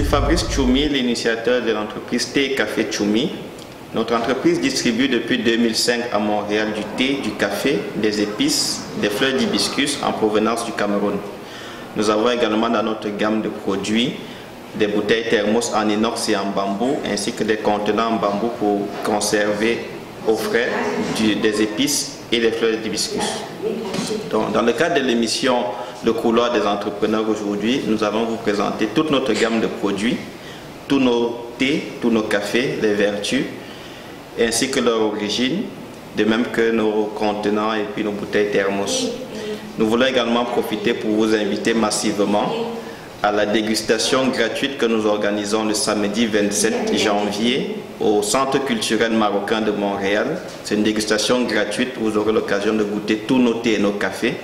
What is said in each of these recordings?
Fabrice Tchoumi, l'initiateur de l'entreprise Thé et Café Tchoumi. Notre entreprise distribue depuis 2005 à Montréal du thé, du café, des épices, des fleurs d'hibiscus en provenance du Cameroun. Nous avons également dans notre gamme de produits des bouteilles thermos en inox et en bambou, ainsi que des contenants en bambou pour conserver au frais des épices et des fleurs d'hibiscus. Donc, dans le cadre de l'émission Le couloir des entrepreneurs aujourd'hui, nous allons vous présenter toute notre gamme de produits, tous nos thés, tous nos cafés, les vertus, ainsi que leur origine, de même que nos contenants et puis nos bouteilles thermos. Nous voulons également profiter pour vous inviter massivement à la dégustation gratuite que nous organisons le samedi 27 janvier au Centre culturel marocain de Montréal. C'est une dégustation gratuite où vous aurez l'occasion de goûter tous nos thés et nos cafés.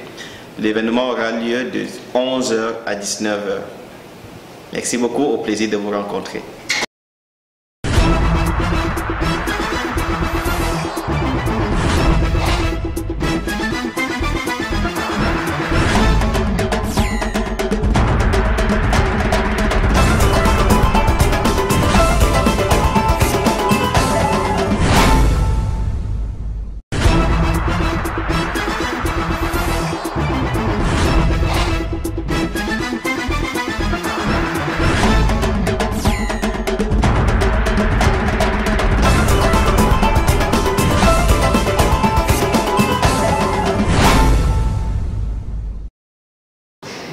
L'événement aura lieu de 11 h à 19 h. Merci beaucoup, au plaisir de vous rencontrer.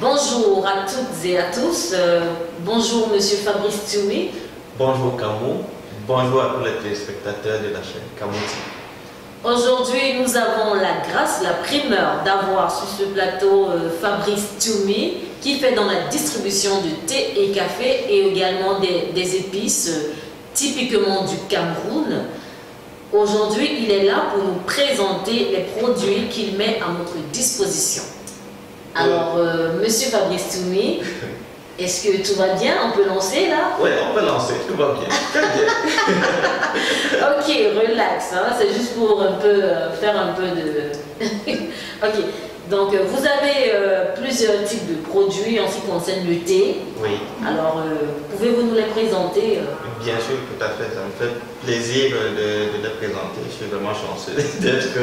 Bonjour à toutes et à tous. Bonjour Monsieur Fabrice Tchoumi. Bonjour Camou. Bonjour à tous les téléspectateurs de la chaîne Camou TV. Aujourd'hui, nous avons la grâce, la primeur d'avoir sur ce plateau Fabrice Tchoumi qui fait dans la distribution du thé et café et également des épices typiquement du Cameroun. Aujourd'hui, il est là pour nous présenter les produits qu'il met à notre disposition. Alors, Monsieur Fabrice Tchoumi, est-ce que tout va bien? On peut lancer là? Oui, on peut lancer, tout va bien. Très bien. Ok, relax, hein? C'est juste pour un peu faire un peu de... Ok, donc vous avez plusieurs types de produits en ce qui concerne le thé. Oui. Alors, pouvez-vous nous les présenter? Bien sûr, tout à fait. Ça me fait plaisir de les présenter. Je suis vraiment chanceux d'être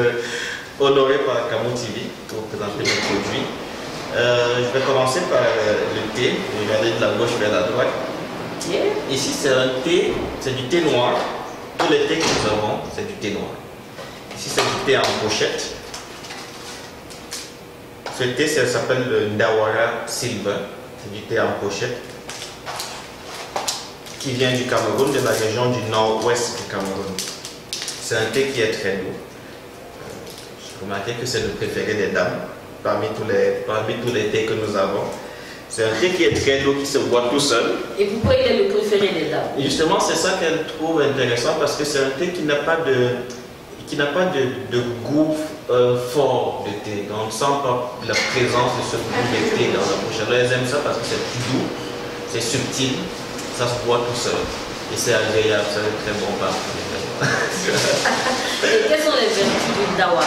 honoré par Camou TV pour présenter mes produits. Je vais commencer par le thé. Je vais aller de la gauche vers la droite. Okay. Ici, c'est un thé, c'est du thé noir. Tous les thés que nous avons, c'est du thé noir. Ici, c'est du thé en pochette. Ce thé, ça s'appelle le Ndawara Silver. C'est du thé en pochette qui vient du Cameroun, de la région du nord-ouest du Cameroun. C'est un thé qui est très doux. J'ai remarqué que c'est le préféré des dames. Parmi tous les thés que nous avons. C'est un thé qui est très doux, qui se boit tout seul. Et pourquoi il est le préféré des dames? Et justement, c'est ça qu'elle trouve intéressant parce que c'est un thé qui n'a pas de goût fort de thé. Donc, on ne sent pas la présence de ce goût de thé dans la bouche. Alors, elles aiment ça parce que c'est plus doux, c'est subtil, ça se boit tout seul. Et c'est agréable, c'est un très bon parfum. Et quelles sont les vertus du Ndawara?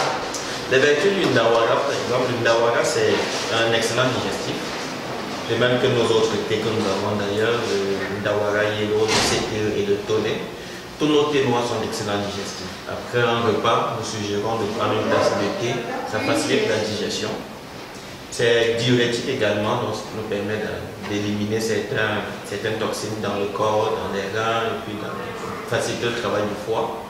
Les vertus du Ndawara, par exemple, le Ndawara c'est un excellent digestif, de même que nos autres thés que nous avons d'ailleurs, le Ndawara Yellow, le CTE et le Toné. Tous nos thés noirs sont d'excellents digestifs. Après un repas, nous suggérons de prendre une tasse de thé, ça facilite la digestion. C'est diurétique également, donc ça nous permet d'éliminer certaines toxines dans le corps, dans les reins, et puis faciliter le travail du foie.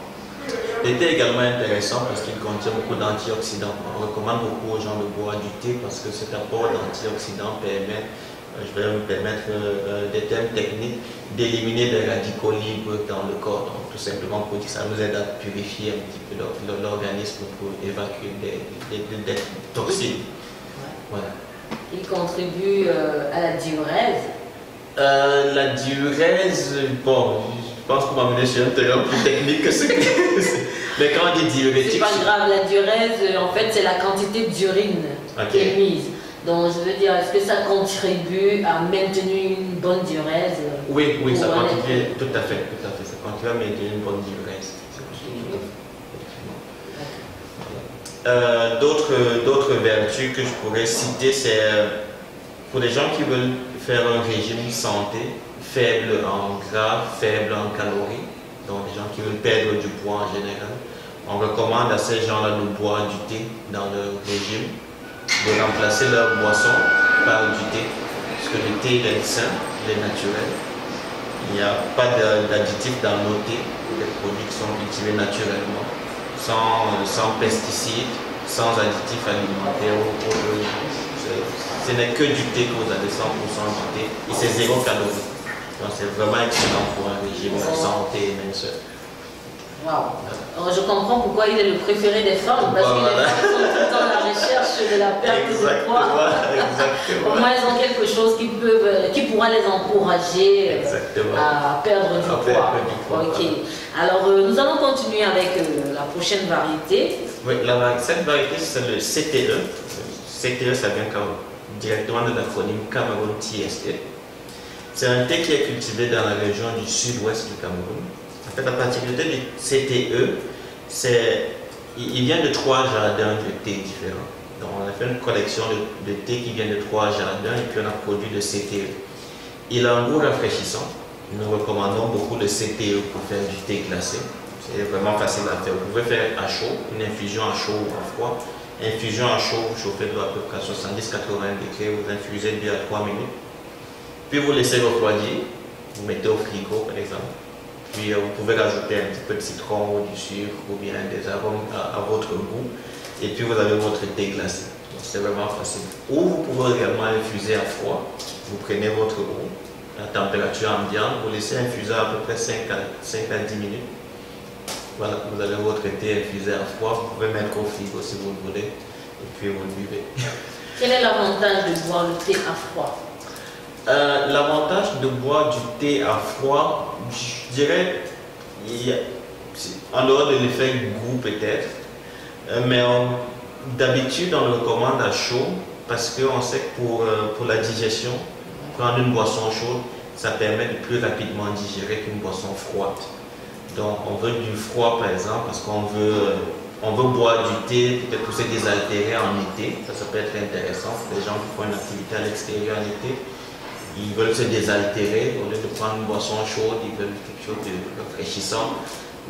Le thé est également intéressant parce qu'il contient beaucoup d'antioxydants. On recommande beaucoup aux gens de boire du thé parce que cet apport d'antioxydants permet, je vais me permettre des termes techniques, d'éliminer des radicaux libres dans le corps. Donc tout simplement pour dire ça nous aide à purifier un petit peu l'organisme pour évacuer des toxines. Voilà. Il contribue à la diurèse. La diurèse, bon, je pense qu'on m'a mené sur un terrain plus technique que ce que mais quand on dit diurétique... C'est pas grave, la diurèse, en fait, c'est la quantité d'urine qui est mise. Donc, je veux dire, est-ce que ça contribue à maintenir une bonne diurèse? Oui, oui, ça contribue, tout à fait, ça contribue à maintenir une bonne diurèse. D'autres vertus que je pourrais citer, c'est pour les gens qui veulent faire un régime santé, faible en gras, faible en calories, donc les gens qui veulent perdre du poids en général, on recommande à ces gens-là de boire du thé dans leur régime, de remplacer leur boisson par du thé, parce que le thé il est sain, il est naturel. Il n'y a pas d'additifs dans nos thés, des produits qui sont cultivés naturellement, sans pesticides, sans additifs alimentaires. Ce n'est que du thé que vous avez 100% du thé et c'est 0 calories. Donc c'est vraiment excellent pour un régime santé et minceur. Wow. Je comprends pourquoi il est le préféré des femmes, parce que les femmes sont tout le temps à la recherche de la perte de poids. Exactement. Au moins, elles ont quelque chose qui pourra les encourager à perdre du poids. Ok. Alors, nous allons continuer avec la prochaine variété. Oui, cette variété, c'est le CTE. CTE, ça vient directement de l'acronyme Cameroun Tea Estate. C'est un thé qui est cultivé dans la région du sud-ouest du Cameroun. En fait, la particularité du CTE, il vient de 3 jardins de thé différents. Donc, on a fait une collection de thé qui vient de 3 jardins et puis on a produit le CTE. Il a un goût rafraîchissant. Nous recommandons beaucoup le CTE pour faire du thé glacé. C'est vraiment facile à faire. Vous pouvez faire à chaud, une infusion à chaud ou à froid. Infusion à chaud, vous chauffez de l'eau à peu près à 70-80 degrés, vous infusez 2 à 3 minutes. Puis vous laissez refroidir, vous mettez au frigo par exemple. Puis vous pouvez rajouter un petit peu de citron ou du sucre ou bien des arômes à votre goût. Et puis vous avez votre thé glacé. C'est vraiment facile. Ou vous pouvez également infuser à froid. Vous prenez votre eau, la température ambiante, vous laissez infuser à peu près 5 à 10 minutes. Voilà, vous avez votre thé infusé à froid. Vous pouvez mettre au frigo si vous le voulez. Et puis vous le buvez. Quel est l'avantage de boire le thé à froid? L'avantage de boire du thé à froid, je dirais, en dehors de l'effet goût peut-être, mais d'habitude on le recommande à chaud parce qu'on sait que pour la digestion, prendre une boisson chaude, ça permet de plus rapidement digérer qu'une boisson froide. Donc on veut du froid par exemple parce qu'on veut boire du thé, peut-être pour se désaltérer en été, ça peut être intéressant pour les gens qui font une activité à l'extérieur en été. Ils veulent se désaltérer, au lieu de prendre une boisson chaude, ils veulent quelque chose de rafraîchissant,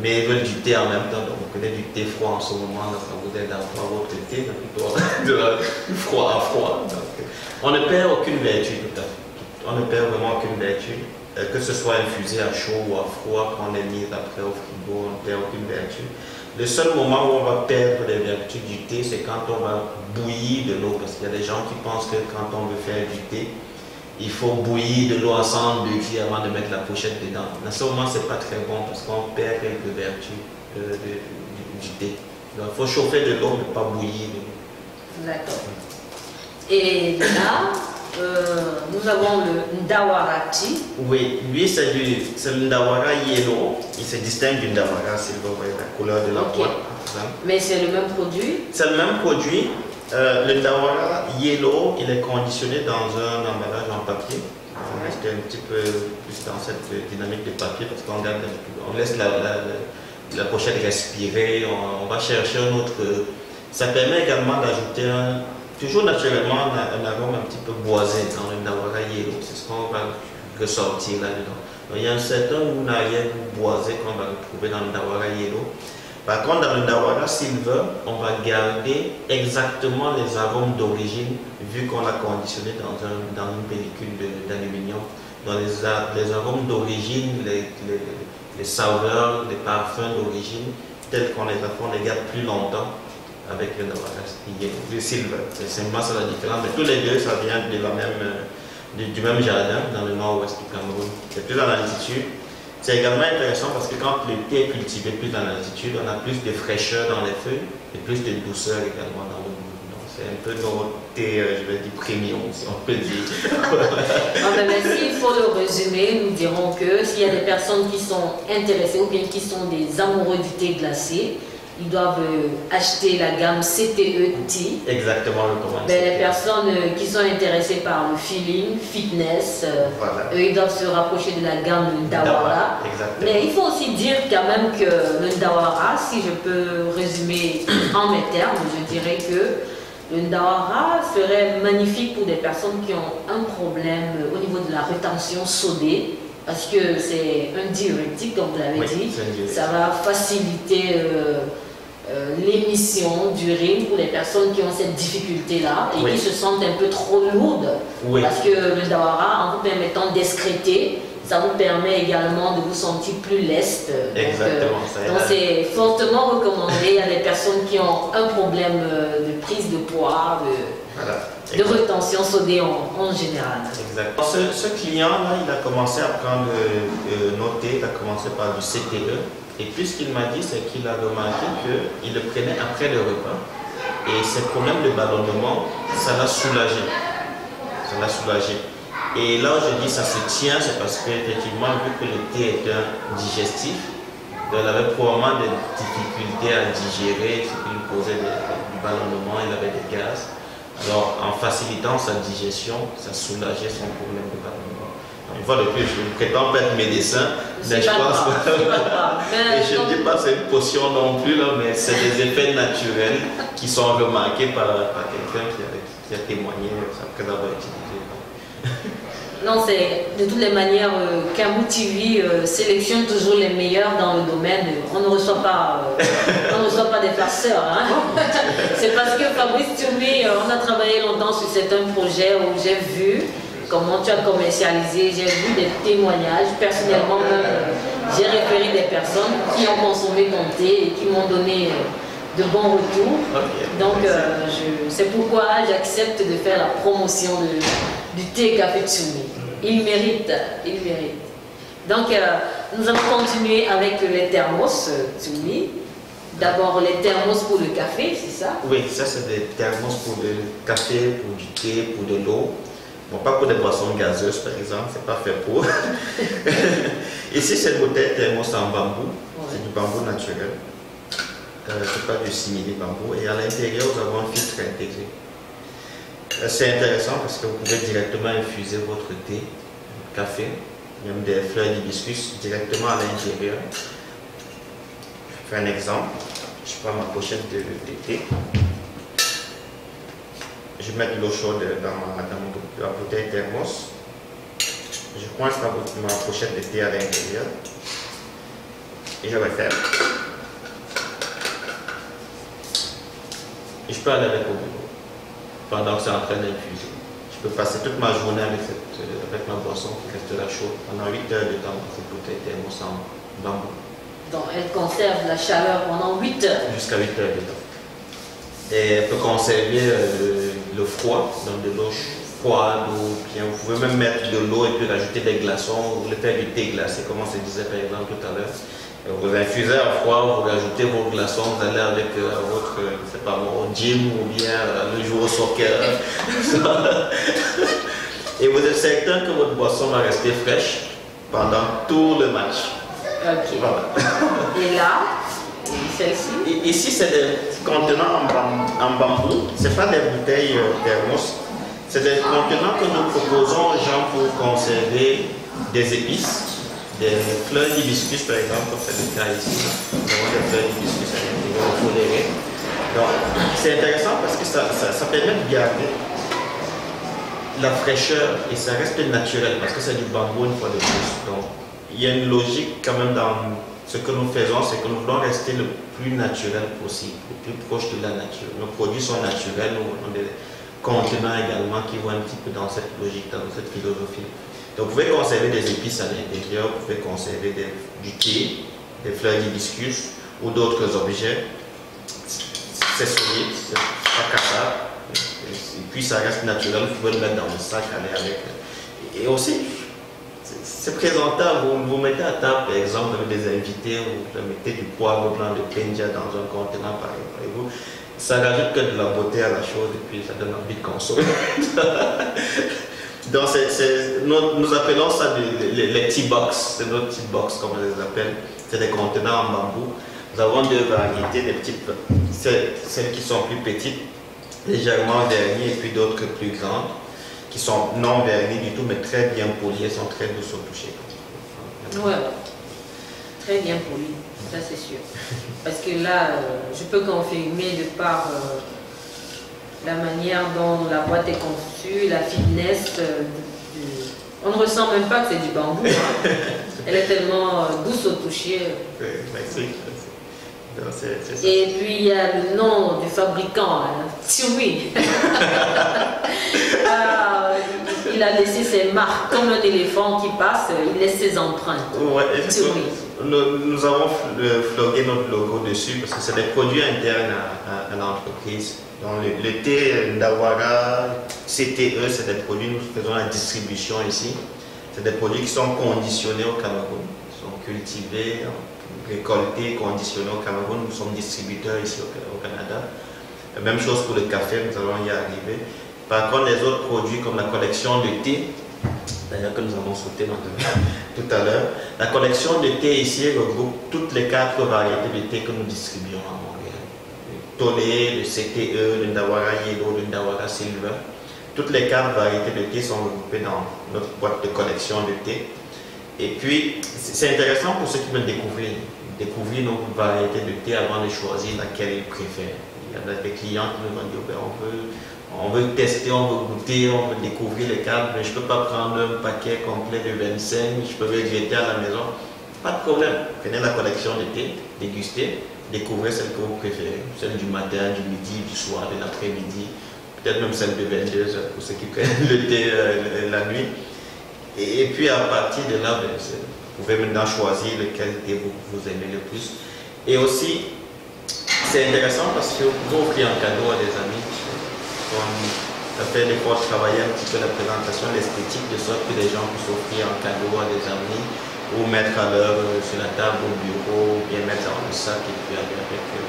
mais ils veulent du thé en même temps. Donc vous prenez du thé froid en ce moment, ça vous aide à avoir votre thé, mais plutôt de froid à froid. Donc, on ne perd aucune vertu tout à fait. On ne perd vraiment aucune vertu. Que ce soit infusé à chaud ou à froid, quand on est mis après au frigo, on ne perd aucune vertu. Le seul moment où on va perdre les vertus du thé, c'est quand on va bouillir de l'eau, parce qu'il y a des gens qui pensent que quand on veut faire du thé, il faut bouillir de l'eau à 100 degrés avant de mettre la pochette dedans. Dans ce moment, ce n'est pas très bon parce qu'on perd quelques vertus du thé. Donc, il faut chauffer de l'eau, mais pas bouillir de l'eau. D'accord. Et là, nous avons le Ndawara Tea. Oui, lui, c'est le Ndawara Yellow. Il se distingue du Ndawara Silver, la couleur de la boîte. Mais c'est le même produit? C'est le même produit. Le Ndawara Yellow, il est conditionné dans un emballage en papier. On reste un petit peu plus dans cette dynamique de papier parce qu'on laisse la pochette respirer, on va chercher un autre. Ça permet également d'ajouter toujours naturellement un arôme un petit peu boisé dans le Ndawara Yellow. C'est ce qu'on va ressortir là-dedans. Il y a un certain goût arrière-goût boisé qu'on va retrouver dans le Ndawara Yellow. Par contre, dans le Ndawara Silver, on va garder exactement les arômes d'origine vu qu'on l'a conditionné dans une pellicule d'aluminium. Donc les arômes d'origine, les saveurs, les parfums d'origine, tels qu'on les a fait, on les garde plus longtemps avec le Ndawara Silver. C'est simplement ça la différence. Mais tous les deux, ça vient du même jardin dans le nord-ouest du Cameroun. C'est plus dans l'altitude. C'est également intéressant parce que quand le thé est cultivé plus dans l'altitude, on a plus de fraîcheur dans les feuilles et plus de douceur également dans le goût. Donc c'est un peu notre thé, je vais dire premium, si on peut dire. Mais s'il faut le résumer, nous dirons que s'il y a des personnes qui sont intéressées ou bien qui sont des amoureux du thé glacé, ils doivent acheter la gamme CTE Tea. Exactement, le commande. Les personnes qui sont intéressées par le feeling, fitness, voilà. Eux, ils doivent se rapprocher de la gamme Ndawara. Mais il faut aussi dire quand même que le Ndawara, si je peux résumer en mes termes, je dirais que Le Ndawara serait magnifique pour des personnes qui ont un problème au niveau de la rétention sodée, parce que c'est un diurétique, comme vous l'avez dit. Ça va faciliter l'émission d'urine pour les personnes qui ont cette difficulté-là et qui se sentent un peu trop lourdes. Parce que le Ndawara, en vous permettant d'excréter, ça vous permet également de vous sentir plus leste. Donc c'est fortement recommandé à des personnes qui ont un problème de prise de poids, de rétention sodée en général. Exactement. Ce client-là, il a commencé à prendre nos thés, il a commencé par du CTE. Et puis ce qu'il m'a dit, c'est qu'il a remarqué qu'il le prenait après le repas. Et ses problèmes de ballonnement, ça l'a soulagé. Ça l'a soulagé. Et là où je dis ça se tient, c'est parce qu'effectivement, vu que le thé est un digestif, il avait probablement des difficultés à digérer, ce qui lui posait du ballonnement, il avait des gaz. Alors, en facilitant sa digestion, ça soulageait son problème de ballonnement. Une fois de plus, je ne prétends pas être médecin, mais je pense que... Et je ne dis pas que c'est une potion non plus, là, mais c'est des effets naturels qui sont remarqués par quelqu'un qui a témoigné après avoir utilisé. Non, c'est de toutes les manières, Kamou TV sélectionne toujours les meilleurs dans le domaine. On ne reçoit pas, des farceurs. Hein. C'est parce que Fabrice Toumi, on a travaillé longtemps sur certains projets où j'ai vu comment tu as commercialisé, j'ai vu des témoignages. Personnellement, j'ai référé des personnes qui ont consommé ton thé et qui m'ont donné de bons retours. Donc, c'est pourquoi j'accepte de faire la promotion du thé et café Tsumi. Il mérite, il mérite. Donc, nous allons continuer avec les thermos Tsumi. D'abord, les thermos pour le café, c'est ça? Oui, ça c'est des thermos pour le café, pour du thé, pour de l'eau. Bon, pas pour des boissons gazeuses, par exemple, c'est pas fait pour. Ici, c'est une bouteille thermos en bambou. C'est du bambou naturel. C'est pas du simili bambou. Et à l'intérieur, nous avons un filtre intégré. C'est intéressant parce que vous pouvez directement infuser votre thé, café, même des fleurs d'hibiscus directement à l'intérieur. Je fais un exemple. Je prends ma pochette de thé. Je mets de l'eau chaude dans la bouteille thermos. Je coince ma pochette de thé à l'intérieur. Et je referme. Et je peux aller avec au bureau pendant que c'est en train d'infuser. Je peux passer toute ma journée avec ma boisson qui restera chaude pendant 8 heures de temps dans cette bouteille thermos en bambou. Donc elle conserve la chaleur pendant 8 heures. Jusqu'à 8 heures de temps. Et elle peut conserver le froid, donc de l'eau froide, ou bien vous pouvez même mettre de l'eau et puis rajouter des glaçons, vous voulez faire du thé glacé, comme on se disait par exemple tout à l'heure. Vous infusez à froid, vous rajoutez vos glaçons, vous allez avec votre, je sais pas, au gym ou bien le jour au soccer. Et vous êtes certain que votre boisson va rester fraîche pendant tout le match. Ok. Voilà. Et là, celle-ci? Ici, c'est des contenants en bambou. Ce n'est pas des bouteilles thermos. C'est des contenants que nous proposons aux gens pour conserver des épices. Des fleurs d'hibiscus par exemple, comme c'est le cas ici. Nous avons des fleurs d'hibiscus à l'intérieur, il faut les raies. Donc c'est intéressant parce que ça permet de garder la fraîcheur et ça reste naturel parce que c'est du bambou une fois de plus. Donc il y a une logique quand même dans ce que nous faisons, c'est que nous voulons rester le plus naturel possible, le plus proche de la nature. Nos produits sont naturels, nous avons des contenants également qui vont un petit peu dans cette logique, dans cette philosophie. Donc vous pouvez conserver des épices à l'intérieur, vous pouvez conserver du thé, des fleurs d'hibiscus ou d'autres objets. C'est solide, c'est pas cassable. Et puis ça reste naturel, vous pouvez le mettre dans le sac, aller avec. Et aussi, c'est présentable, vous mettez à table par exemple avec des invités, vous mettez du poivre blanc de Penja dans un contenant par exemple. Ça rajoute que de la beauté à la chose et puis ça donne envie de consommer. Donc nous appelons ça les tea box, c'est notre tea box comme on les appelle, c'est des contenants en bambou. Nous avons deux variétés, des petites, celles qui sont plus petites, légèrement vernies et puis d'autres plus grandes, qui sont non vernies du tout mais très bien polies, elles sont très douces au toucher. Ouais, très bien polies, ça c'est sûr. Parce que là, je peux confirmer de par la manière dont la boîte est conçue, la finesse. On ne ressent même pas que c'est du bambou. Hein. Elle est tellement douce au toucher. Oui, merci. Et puis il y a le nom du fabricant, Tumi. Il a laissé ses marques comme un éléphant qui passe, il laisse ses empreintes. Ouais, nous avons flogué notre logo dessus parce que c'est des produits internes à l'entreprise. Donc le thé Ndawara, CTE, c'est des produits, nous faisons la distribution ici. C'est des produits qui sont conditionnés au Cameroun, qui sont cultivés, récoltés, conditionnés au Cameroun. Nous sommes distributeurs ici au Canada. Même chose pour le café, nous allons y arriver. Par contre, les autres produits comme la collection de thé, d'ailleurs que nous avons sauté tout à l'heure, la collection de thé ici regroupe toutes les 4 variétés de thé que nous distribuons à Montréal. Le Tolé, le CTE, le Ndawara Yellow, le Ndawara Silver. Toutes les 4 variétés de thé sont regroupées dans notre boîte de collection de thé. Et puis, c'est intéressant pour ceux qui veulent découvrir nos variétés de thé avant de choisir laquelle ils préfèrent. Il y a des clients qui nous ont dit on veut tester, on veut goûter, on veut découvrir les cartes, mais je ne peux pas prendre un paquet complet de 25, je peux le jeter à la maison. Pas de problème. Prenez la collection de thé, dégustez, découvrez celle que vous préférez. Celle du matin, du midi, du soir, de l'après-midi. Peut-être même celle de 22 heures pour ceux qui prennent le thé la nuit. Et puis à partir de là, vous pouvez maintenant choisir lequel thé vous aimez le plus. Et aussi, c'est intéressant parce que vous offrez un cadeau à des amis. On a fait l'effort de travailler un petit peu la présentation, l'esthétique, de sorte que les gens puissent offrir un cadeau à des amis ou mettre à l'heure sur la table au bureau, ou bien mettre dans le sac et puis aller avec un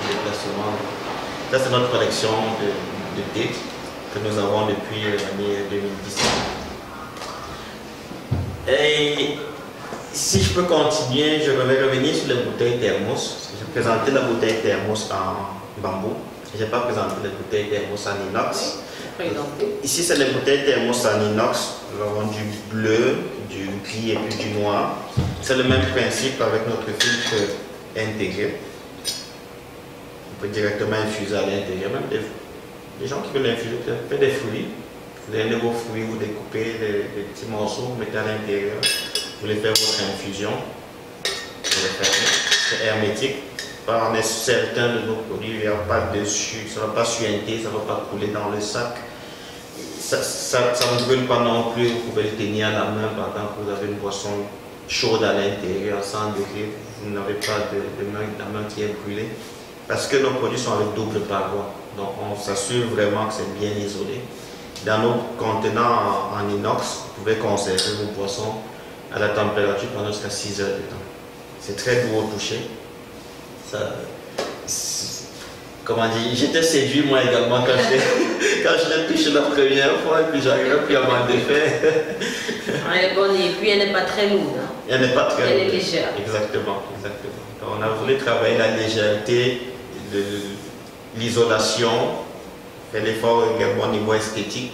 déplacement. Ça, c'est notre collection de thé que nous avons depuis l'année 2017. Et si je peux continuer, je vais revenir sur les bouteilles thermos. Je vais présenter la bouteille thermos en bambou. Je n'ai pas présenté les bouteilles thermos en inox. Ici, c'est les bouteilles thermos en inox. Nous avons du bleu, du gris et puis du noir. C'est le même principe avec notre filtre intégré. On peut directement infuser à l'intérieur. Même des gens qui veulent infuser, faites des fruits. Vous avez vos fruits, vous découpez des petits morceaux, vous mettez à l'intérieur. Vous voulez faire votre infusion. C'est hermétique. On est certain de nos produits, il n'y a pas de dessus, ça ne va pas suinter, ça ne va pas couler dans le sac. Ça ne brûle pas non plus, vous pouvez le tenir à la main pendant que vous avez une boisson chaude à l'intérieur, 100 degrés, vous n'avez pas la main qui est brûlée. Parce que nos produits sont avec double paroi, donc on s'assure vraiment que c'est bien isolé. Dans nos contenants en inox, vous pouvez conserver vos boissons à la température pendant jusqu'à 6 heures de temps. C'est très doux au toucher. Comment dire, j'étais séduit moi également quand je l'ai touché la première fois et puis j'arrivais plus à m'en défaire. Elle est bonne et puis elle n'est pas très lourde. Hein. Elle n'est pas très lourde. Elle est légère. Exactement. Donc, on a voulu travailler la légèreté, l'isolation, faire l'effort également au niveau esthétique,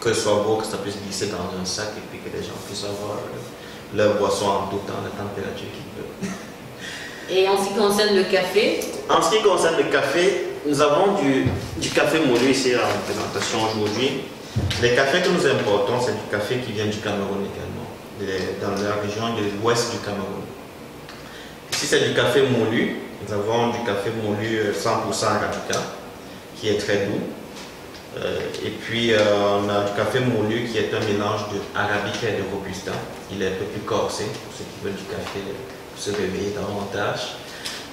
que ce soit beau, que ça puisse glisser dans un sac et puis que les gens puissent avoir leur boisson en tout temps, la température qu'ils veulent. Et en ce qui concerne le café? En ce qui concerne le café, nous avons du café moulu ici en présentation aujourd'hui. Les cafés que nous importons, c'est du café qui vient du Cameroun également, dans la région de l'ouest du Cameroun. Ici, c'est du café moulu. Nous avons du café moulu 100% arabica, qui est très doux. Et puis, on a du café moulu qui est un mélange de arabica et de robusta. Il est un peu plus corsé pour ceux qui veulent du café se réveiller davantage.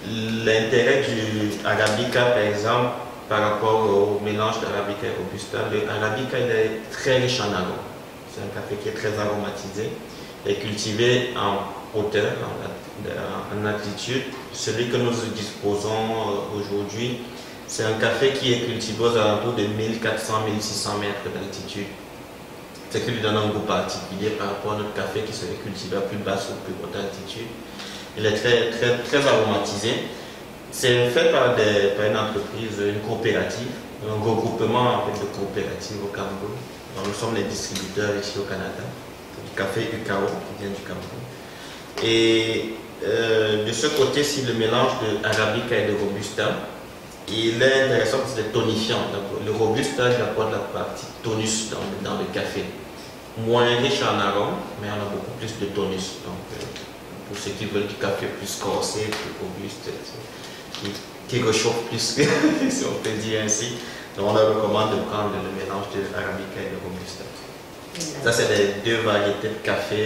L'intérêt du arabica, par exemple, par rapport au mélange d'arabica et robusta, le arabica il est très riche en arômes. C'est un café qui est très aromatisé. Il est cultivé en hauteur, en altitude. Celui que nous disposons aujourd'hui, c'est un café qui est cultivé aux alentours de 1400-1600 mètres d'altitude. Ce qui lui donne un goût particulier par rapport à notre café qui serait cultivé à plus basse ou plus haute altitude. Il est très aromatisé. C'est fait par une entreprise, une coopérative, un regroupement en fait, de coopératives au Cameroun. Donc, nous sommes les distributeurs ici au Canada. C'est du café UKO qui vient du Cameroun. Et de ce côté-ci, le mélange de arabica et de robusta, Il est intéressant parce que c'est tonifiant. Donc, le Robusta apporte la partie tonus dans le café. Moins riche en arôme, mais on a beaucoup plus de tonus. Donc, pour ceux qui veulent du café plus corsé, plus robuste, qui réchauffe plus, si on peut dire ainsi. Donc, on leur recommande de prendre le mélange de Arabica et de Robusta. Ça, c'est les deux variétés de café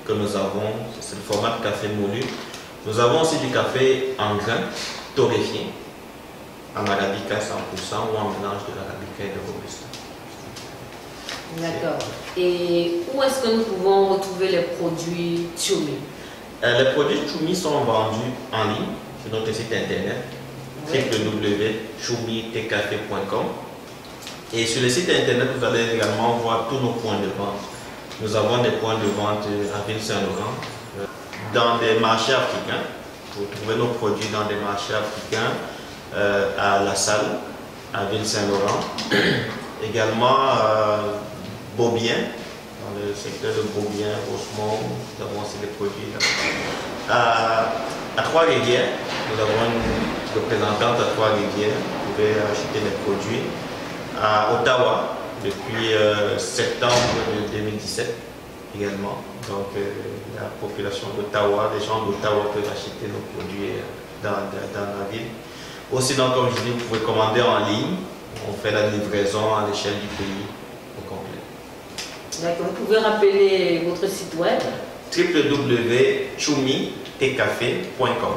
que nous avons. C'est le format de café moulu. Nous avons aussi du café en grains, torréfié, en Arabica 100% ou en mélange de l'Arabica et de Robusta. D'accord. Et où est-ce que nous pouvons retrouver les produits Choumi? Les produits Choumi sont vendus en ligne sur notre site internet www.choumitecafé.com. Et sur le site internet, vous allez également voir tous nos points de vente. Nous avons des points de vente à Ville-Saint-Laurent, dans des marchés africains. Vous trouvez nos produits dans des marchés africains, à La Salle, à Ville-Saint-Laurent. Également Beaubien, dans le secteur de Beaubien, Rosemont, nous avons aussi des produits là. À Trois-Rivières, nous avons une représentante à Trois-Rivières, vous pouvez acheter des produits. À Ottawa, depuis septembre 2017 également. Donc la population d'Ottawa, les gens d'Ottawa peuvent acheter nos produits dans la ville. Aussi, donc, comme je dis, vous pouvez commander en ligne. On fait la livraison à l'échelle du pays au complet. D'accord. Vous pouvez rappeler votre site web? www.choumitecafé.com.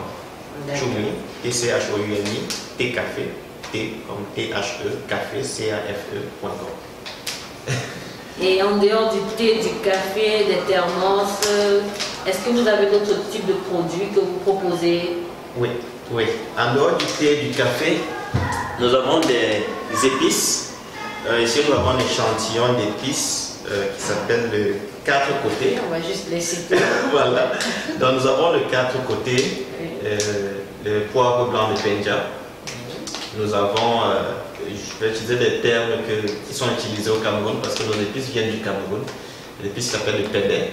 Choumi, T-C-H-O-U-M-I, T-Café, T comme T-H-E, café, C-A-F-E.com. Et en dehors du thé, du café, des thermos, est-ce que vous avez d'autres types de produits que vous proposez? Oui, oui. En dehors du thé et du café, nous avons des épices. Ici, nous avons un échantillon d'épices qui s'appelle le 4 côtés. On va juste les citer. Voilà. Donc, nous avons le 4 côtés, le poivre blanc de Penja. Nous avons, je vais utiliser des termes qui sont utilisés au Cameroun parce que nos épices viennent du Cameroun. L'épice s'appelle le pébé.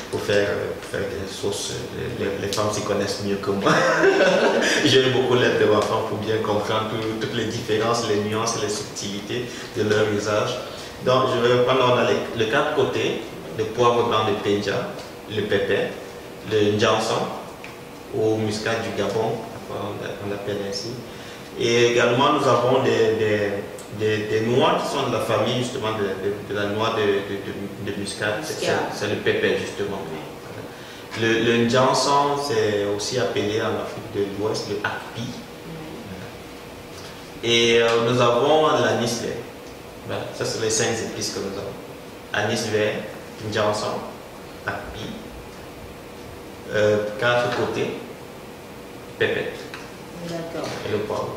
Pour faire des sauces, les femmes s'y connaissent mieux que moi. J'aime beaucoup l'aide de ma femme pour bien comprendre toutes les différences, les nuances et les subtilités de leur usage. Donc, je vais prendre, on a le 4 côtés, le poivre blanc de Penja, le pépé, le Njanson, au muscat du Gabon, on l'appelle ainsi. Et également, nous avons des noix qui sont de la famille justement de la noix de muscade. C'est le pépé justement. Le Njanson, c'est aussi appelé en Afrique de l'Ouest le akpi. Et nous avons l'anis vert. Voilà, ça c'est les 5 épices que nous avons. Anis vert, Njanson, akpi, 4 côtés, pépé. D'accord. Et le poivre.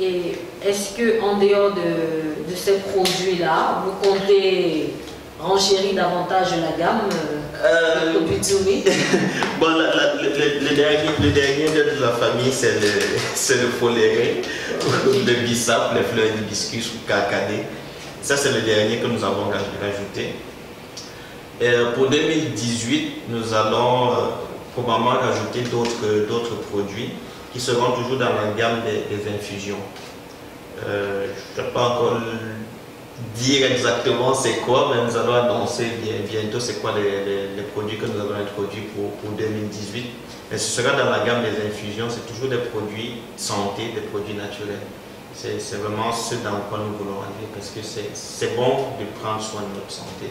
Et est-ce que en dehors de ces produits-là, vous comptez renchérir davantage la gamme de produits Choumi? Bon, le dernier de la famille, c'est le foléré, le bissap, les fleurs d'hibiscus ou carcadé. Ça, c'est le dernier que nous avons rajouté. Et pour 2018, nous allons probablement rajouter d'autres produits qui seront toujours dans la gamme des infusions. Je ne vais pas encore dire exactement c'est quoi, mais nous allons annoncer bientôt c'est quoi les produits que nous avons introduits pour 2018. Et ce sera dans la gamme des infusions, c'est toujours des produits santé, des produits naturels. C'est vraiment ce dans quoi nous voulons aller parce que c'est bon de prendre soin de notre santé.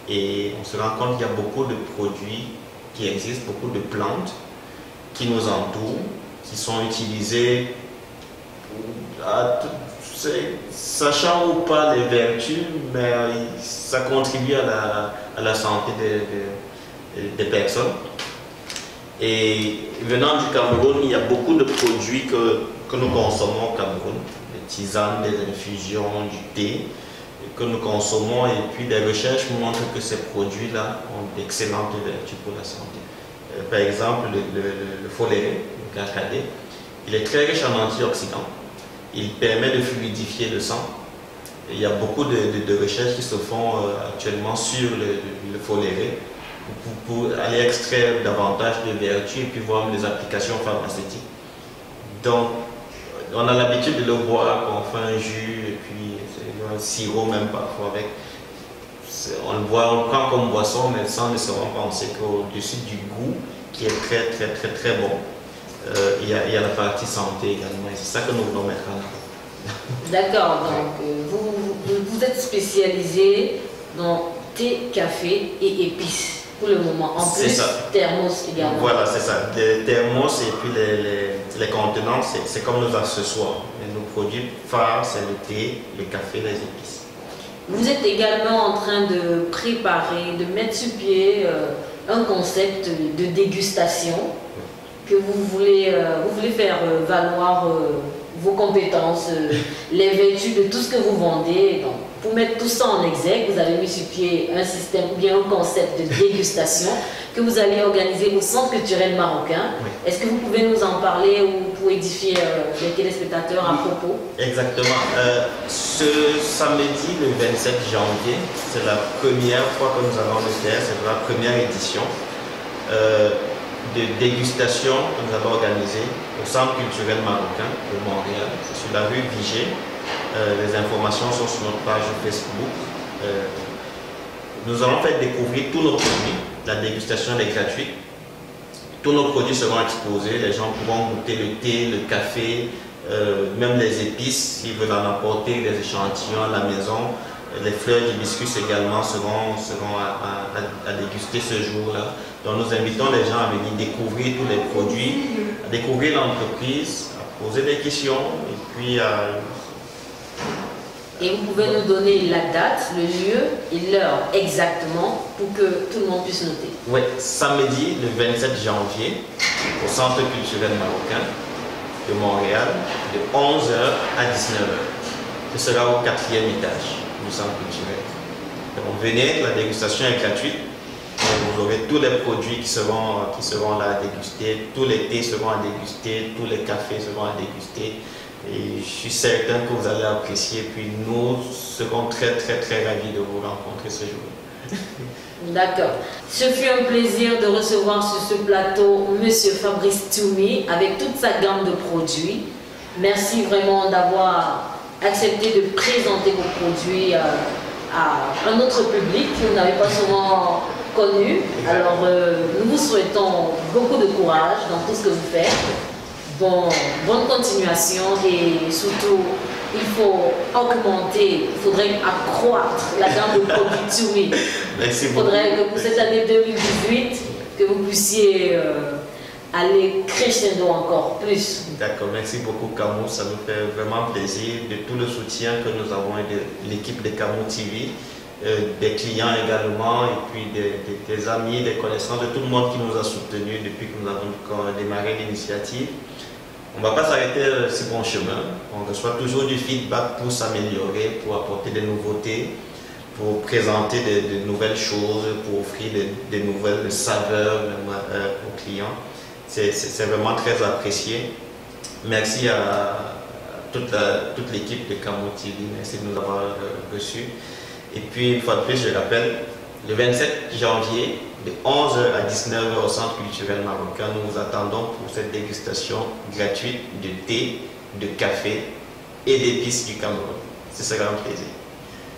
Et on se rend compte qu'il y a beaucoup de produits qui existent, beaucoup de plantes qui nous entourent, qui sont utilisés, sachant ou pas les vertus, mais ça contribue à la santé des personnes. Et venant du Cameroun, il y a beaucoup de produits que nous consommons au Cameroun, des tisanes, des infusions, du thé, que nous consommons, et puis des recherches montrent que ces produits-là ont d'excellentes vertus pour la santé. Par exemple, le foléré, le carcadé, il est très riche en antioxydants. Il permet de fluidifier le sang. Il y a beaucoup de recherches qui se font actuellement sur le foléré pour aller extraire davantage de vertus et puis voir les applications pharmaceutiques. Donc, on a l'habitude de le boire quand on fait un jus et puis un sirop même parfois avec. On le boit, on le prend comme boisson, mais sans nécessairement penser qu'au-dessus du goût, qui est très bon, il y a la partie santé également. Et c'est ça que nous voulons mettre en avant. D'accord, donc vous êtes spécialisé dans thé, café et épices pour le moment. En plus, thermos également. Voilà, c'est ça. Les thermos et puis les contenants, c'est comme nos accessoires. Et nos produits phares, c'est le thé, le café, les épices. Vous êtes également en train de préparer, de mettre sur pied un concept de dégustation que vous voulez faire valoir vos compétences, les vertus de tout ce que vous vendez. Donc, pour mettre tout ça en exergue, vous avez mis sur pied un système ou bien un concept de dégustation que vous allez organiser au Centre culturel marocain. Oui. Est-ce que vous pouvez nous en parler ou pour édifier les téléspectateurs à propos? Exactement. Ce samedi, le 27 janvier, c'est la première fois que nous allons le faire, c'est la première édition de dégustation que nous allons organiser au Centre culturel marocain de Montréal. C'est sur la rue Vigée. Les informations sont sur notre page Facebook. Nous allons faire découvrir tous nos produits. La dégustation est gratuite. Tous nos produits seront exposés. Les gens pourront goûter le thé, le café, même les épices, s'ils veulent en apporter des échantillons à la maison. Les fleurs d'hibiscus également seront à déguster ce jour-là. Donc nous invitons les gens à venir découvrir tous les produits, à découvrir l'entreprise, à poser des questions et puis à... Et vous pouvez nous donner la date, le lieu et l'heure exactement pour que tout le monde puisse noter. Oui, samedi le 27 janvier au Centre culturel marocain de Montréal de 11h à 19h. Ce sera au 4e étage du Centre culturel. Donc venez, la dégustation est gratuite. Vous aurez tous les produits qui seront là à déguster, tous les thés seront à déguster, tous les cafés seront à déguster. Et je suis certain que vous allez apprécier. Puis nous serons très ravis de vous rencontrer ce jour. D'accord. Ce fut un plaisir de recevoir sur ce plateau Monsieur Fabrice Toumi avec toute sa gamme de produits. Merci vraiment d'avoir accepté de présenter vos produits à un autre public que vous n'avez pas souvent connu. Alors nous vous souhaitons beaucoup de courage dans tout ce que vous faites. Bonne continuation et surtout, il faut augmenter, il faudrait accroître la gamme de produits Toumi. Merci beaucoup. Il faudrait que pour cette année 2018, que vous puissiez aller crescendo encore plus. D'accord, merci beaucoup Camou, ça nous fait vraiment plaisir de tout le soutien que nous avons et de l'équipe de Camou TV, des clients également et puis des amis, des connaissances, de tout le monde qui nous a soutenus depuis que nous avons démarré l'initiative. On ne va pas s'arrêter sur bon chemin. On reçoit toujours du feedback pour s'améliorer, pour apporter des nouveautés, pour présenter de nouvelles choses, pour offrir de nouvelles saveurs aux clients. C'est vraiment très apprécié. Merci à toute l'équipe de Camou TV. Merci de nous avoir reçus. Et puis, une fois de plus, je rappelle, le 27 janvier, de 11h à 19h au Centre culturel marocain, nous vous attendons pour cette dégustation gratuite de thé, de café et d'épices du Cameroun. Ce sera un plaisir.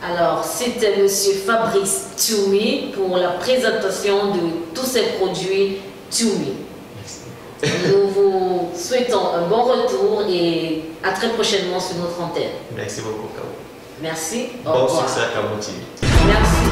Alors, c'était Monsieur Fabrice Toumi pour la présentation de tous ces produits Toumi. Nous vous souhaitons un bon retour et à très prochainement sur notre antenne. Merci beaucoup, Camou. Merci. Bon succès à Camou TV. Merci.